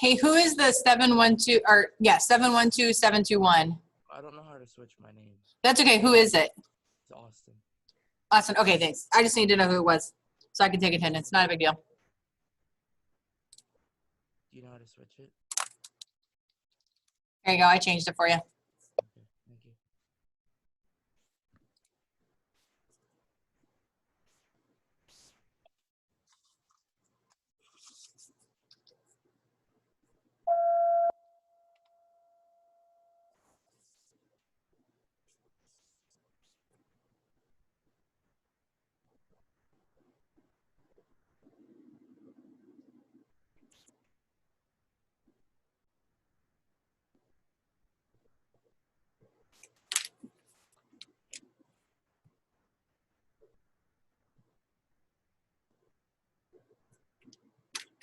Hey, who is the 712 or yeah, 712721? I don't know how to switch my name. That's okay. Who is it? It's Austin. Austin. Okay, thanks. I just need to know who it was so I can take attendance. Not a big deal. Do you know how to switch it? There you go. I changed it for you. Okay, thank you.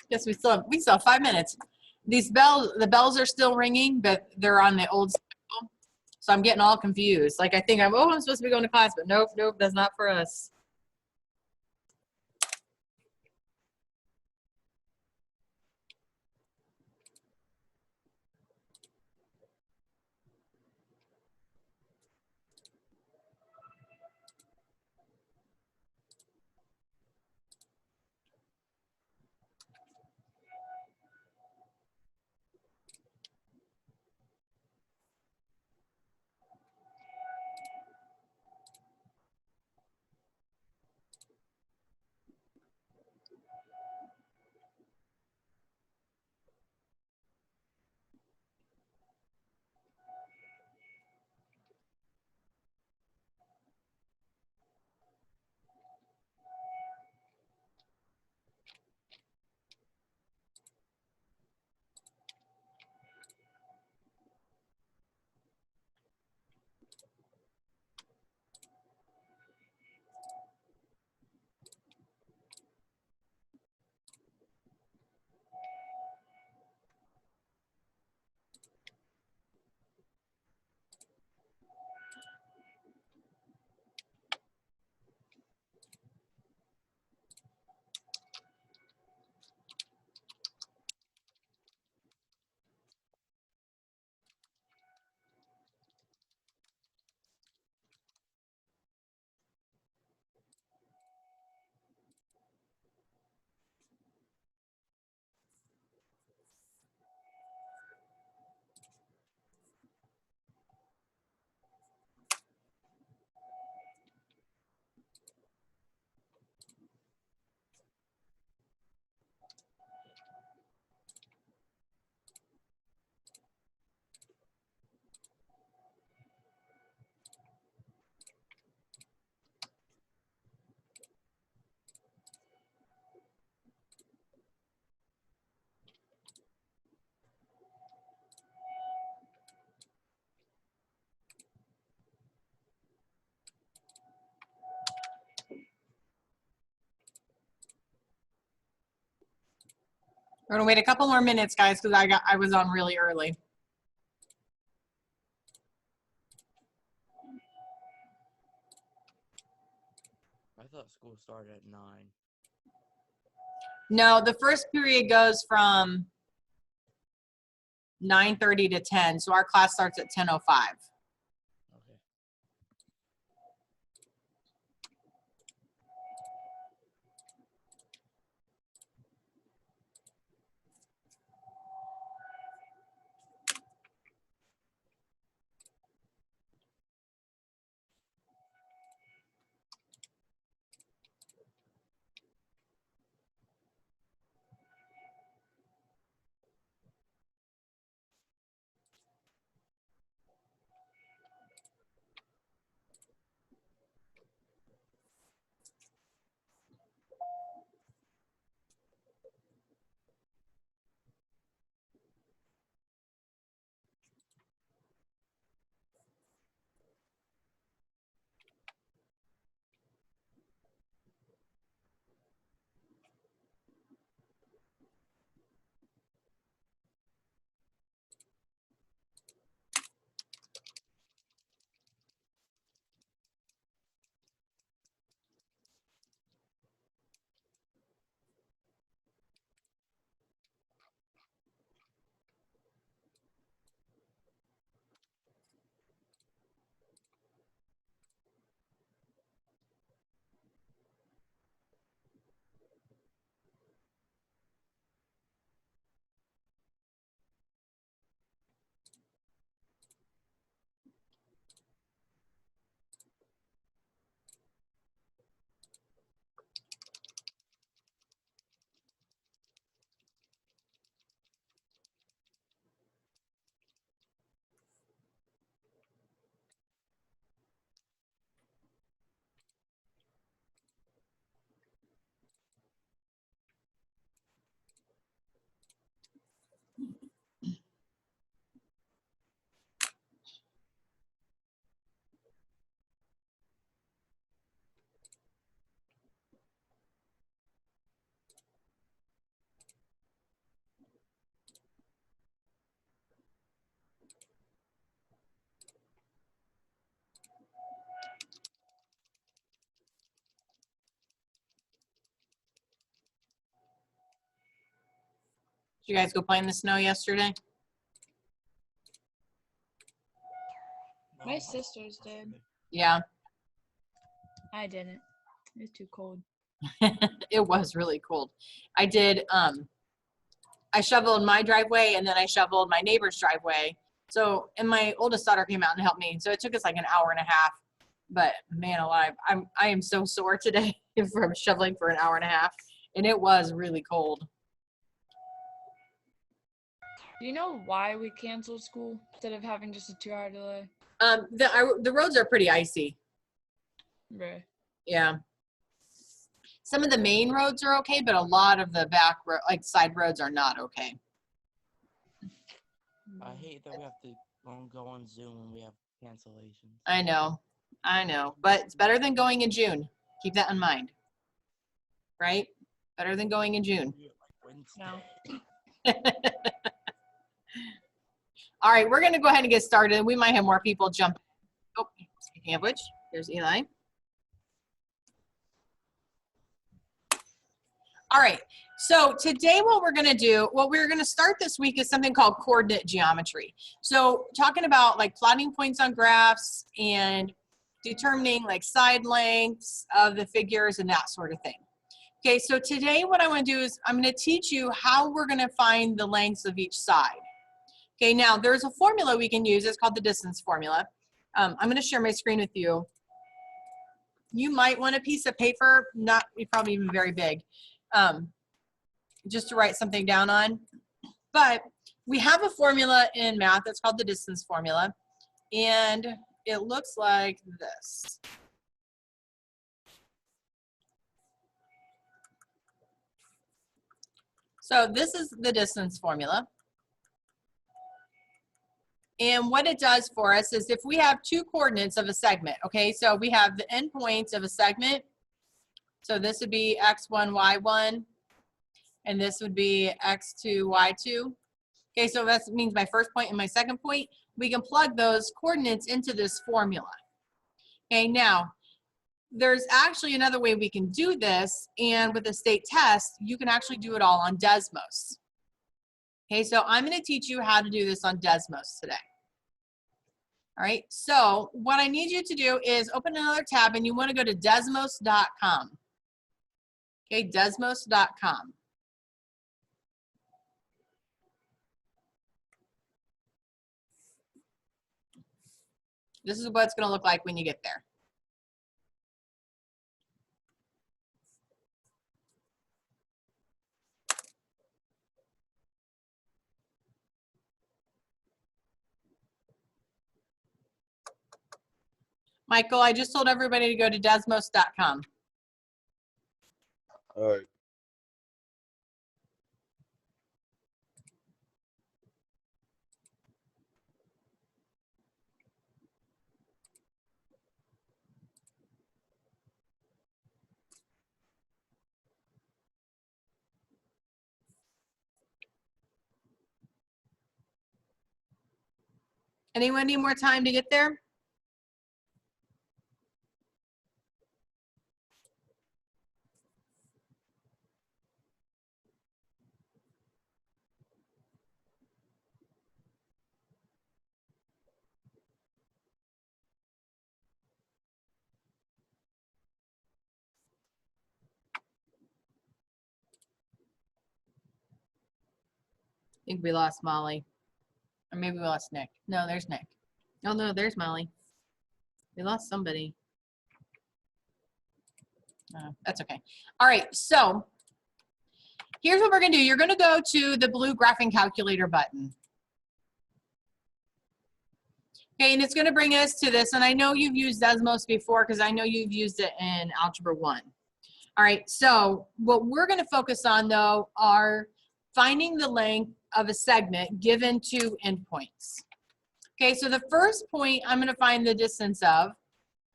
Yes, we still have 5 minutes. The bells are still ringing, but they're on the old schedule. So I'm getting all confused. Like I think I'm supposed to be going to class, but nope, that's not for us. We're gonna wait a couple more minutes, guys, because I was on really early. I thought school started at 9. No, the first period goes from 9:30 to 10, so our class starts at 10:05. Okay. Did you guys go play in the snow yesterday? No, My sisters did. Yeah, I didn't. It was too cold. it was really cold. I did, I shoveled my driveway and then I shoveled my neighbor's driveway. So, and my oldest daughter came out and helped me. So it took us like an hour and a half. But man alive, I am so sore today from shoveling for an hour and a half. And it was really cold. Do you know why we canceled school instead of having just a 2-hour delay? The roads are pretty icy. Bruh. Yeah. Some of the main roads are okay, but a lot of the back like side roads are not okay. I hate that we have to go on Zoom when we have cancellations. I know, but it's better than going in June. Keep that in mind, right? Better than going in June. Do it like No. Wednesday. All right, we're gonna go ahead and get started. We might have more people jump. Oh, speaking of which, here's Eli. All right, so today what we're gonna do, what we're gonna start this week is something called coordinate geometry. So talking about like plotting points on graphs and determining like side lengths of the figures and that sort of thing. Okay, so today what I wanna do is I'm gonna teach you how we're gonna find the lengths of each side. Okay, now there's a formula we can use. It's called the distance formula. I'm going to share my screen with you. You might want a piece of paper, not probably even very big, just to write something down on. But we have a formula in math that's called the distance formula, and it looks like this. So this is the distance formula. And what it does for us is if we have two coordinates of a segment, okay, so we have the endpoints of a segment. So this would be x1, y1, and this would be x2, y2. Okay, so that means my first point and my second point. We can plug those coordinates into this formula. Okay, now, there's actually another way we can do this, and with a state test, you can actually do it all on Desmos. Okay, so I'm going to teach you how to do this on Desmos today. All right, so what I need you to do is open another tab and you want to go to desmos.com. Okay, desmos.com. This is what it's going to look like when you get there. Michael, I just told everybody to go to desmos.com. All right. Anyone need more time to get there? I think we lost Molly. Or maybe we lost Nick. No, there's Nick. Oh, no, there's Molly. We lost somebody. That's okay. All right, so here's what we're going to do. You're going to go to the blue graphing calculator button. Okay, and it's going to bring us to this. And I know you've used Desmos before because I know you've used it in Algebra 1. All right, so what we're going to focus on, though, are finding the length of a segment given two endpoints. Okay, so the first point I'm going to find the distance of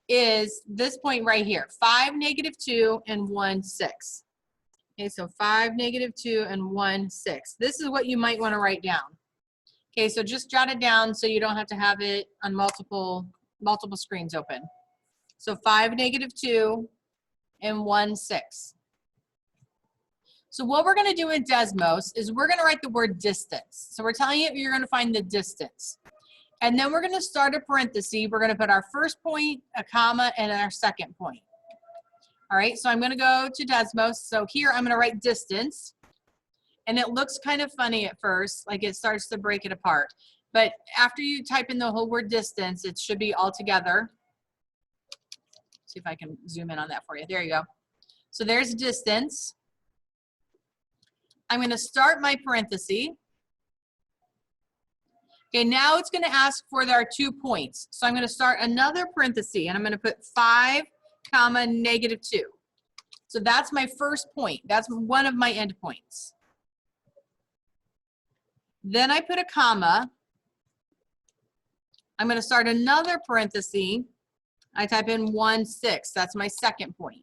is this point right here, 5, -2, and 1, 6. Okay, so 5, -2, and 1, 6. This is what you might want to write down. Okay, so just jot it down so you don't have to have it on multiple screens open. So 5, -2, and 1, 6. So what we're going to do in Desmos is we're going to write the word distance. So we're telling you you're going to find the distance. And then we're going to start a parenthesis. We're going to put our first point, a comma, and our second point. All right, so I'm going to go to Desmos. So here I'm going to write distance. And it looks kind of funny at first, like it starts to break it apart. But after you type in the whole word distance, it should be all together. See if I can zoom in on that for you. There you go. So there's distance. I'm going to start my parenthesis. Okay, now it's going to ask for our 2 points. So I'm going to start another parenthesis, and I'm going to put 5, comma, -2. So that's my first point. That's one of my endpoints. Then I put a comma. I'm going to start another parenthesis. I type in 1, 6. That's my second point.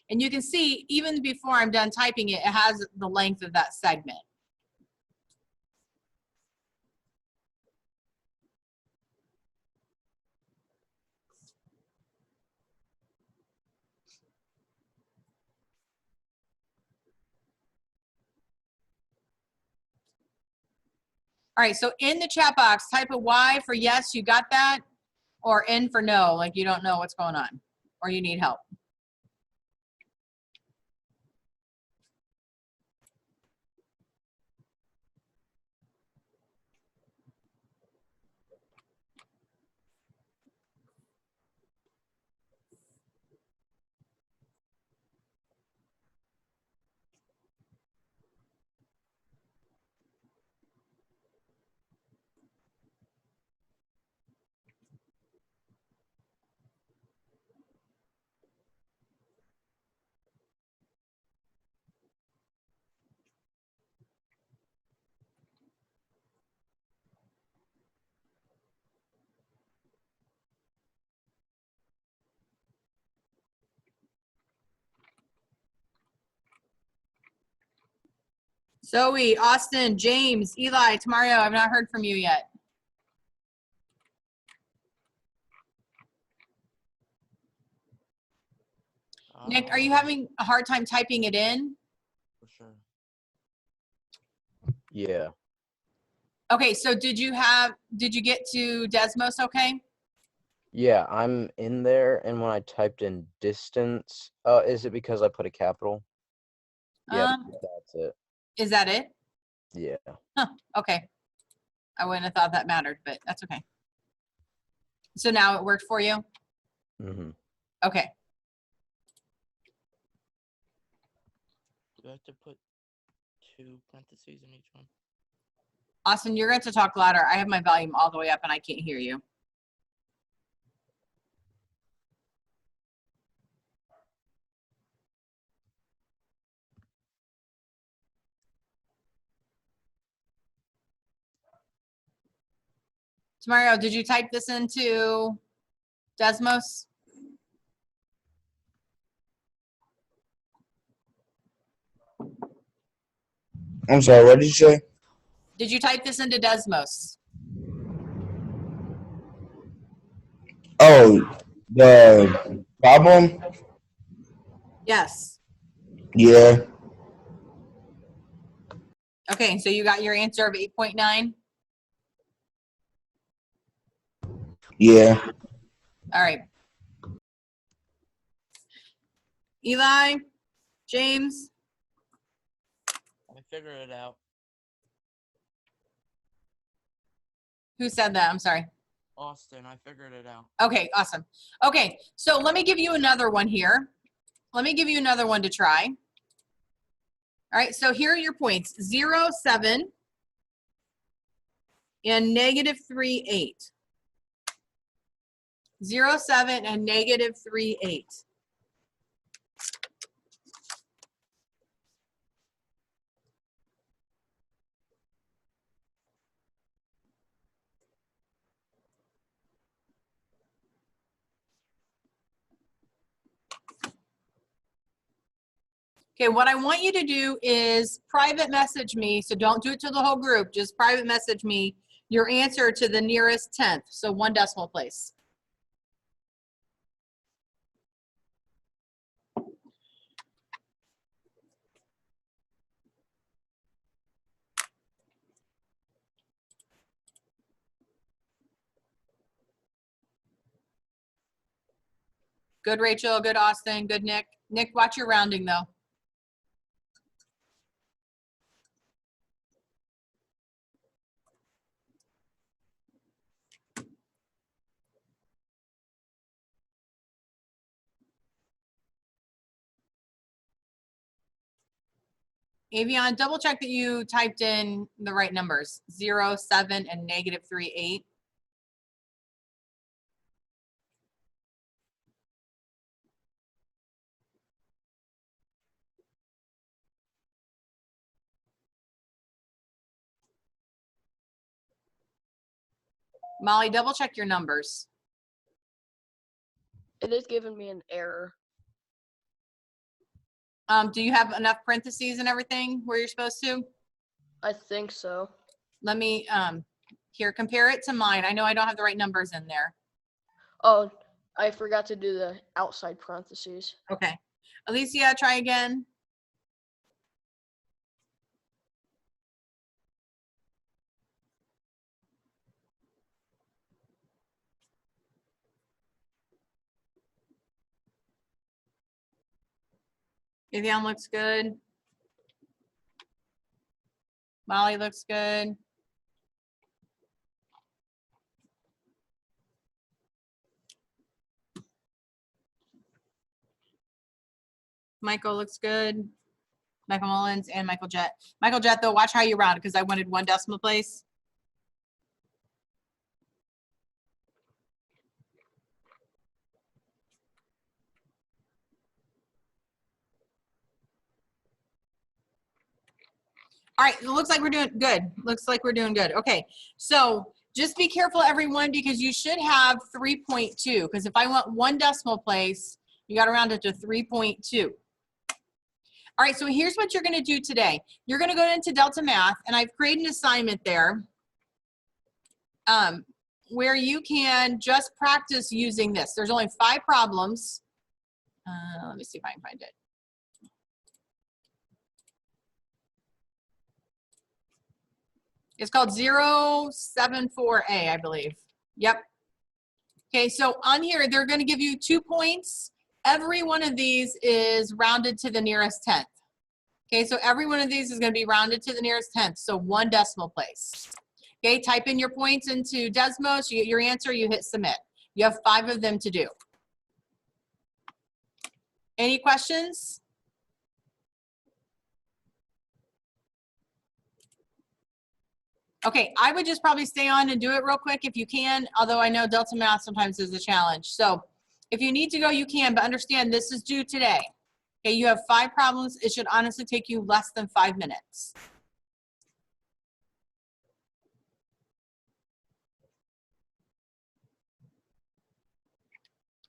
And you can see, even before I'm done typing it, it has the length of that segment. All right, so in the chat box, type a Y for yes, you got that, or N for no, like you don't know what's going on, or you need help. Zoe, Austin, James, Eli, Tamario, I've not heard from you yet. Nick, are you having a hard time typing it in? For sure. Yeah. Okay, so did you get to Desmos okay? Yeah, I'm in there, and when I typed in distance, is it because I put a capital? Yeah, that's it. Is that it? Yeah. Huh, okay. I wouldn't have thought that mattered, but that's okay. So now it worked for you? Mm-hmm. Okay. Do I have to put 2 parentheses in each one? Austin, you're going to talk louder. I have my volume all the way up and I can't hear you. Tamario, did you type this into Desmos? I'm sorry, what did you say? Did you type this into Desmos? Oh, the problem? Yes. Yeah, Okay, so you got your answer of 8.9? yeah. All right. Eli, James, I figured it out. who said that? I'm sorry. Austin, I figured it out. Okay, awesome. Okay, so let me give you another one here. Let me give you another one to try. All right, so here are your points, 0, 7, and -3, 8. 0, 7, and -3, 8. Okay, what I want you to do is private message me, so don't do it to the whole group, just private message me your answer to the nearest 10th, so 1 decimal place. Good, Rachel. Good, Austin. Good, Nick. Nick, watch your rounding, though. Avion, double check that you typed in the right numbers, 0, 7, and -3, 8. Molly, double check your numbers. It is giving me an error. Do you have enough parentheses and everything where you're supposed to? I think so. Let me, here, compare it to mine. I know I don't have the right numbers in there. Oh, I forgot to do the outside parentheses. Okay. Alicia, try again. Vivian looks good. Molly looks good. Michael looks good. Michael Mullins and Michael Jett. Michael Jett, though, watch how you round because I wanted 1 decimal place. All right, it looks like we're doing good. Looks like we're doing good. Okay, so just be careful, everyone, because you should have 3.2. Because if I want 1 decimal place, you got to round it to 3.2. All right, so here's what you're going to do today. You're going to go into Delta Math, and I've created an assignment there where you can just practice using this. There's only 5 problems. Let me see if I can find it. It's called 074A, I believe. Yep. Okay, so on here, they're going to give you 2 points. Every one of these is rounded to the nearest 10th. Okay, so every one of these is going to be rounded to the nearest 10th, so 1 decimal place. Okay, type in your points into Desmos, you get your answer, you hit submit. You have 5 of them to do. Any questions? Okay, I would just probably stay on and do it real quick if you can, although I know Delta Math sometimes is a challenge. So if you need to go, you can, but understand this is due today. Okay, you have 5 problems. It should honestly take you less than 5 minutes.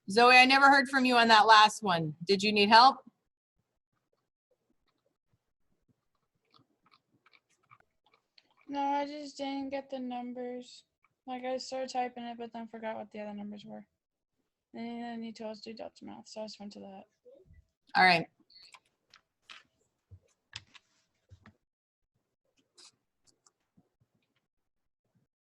Zoe, I never heard from you on that last one. Did you need help? No, I just didn't get the numbers. Like I started typing it, but then forgot what the other numbers were. And then you told us to do Delta Math, so I just went to that. All right.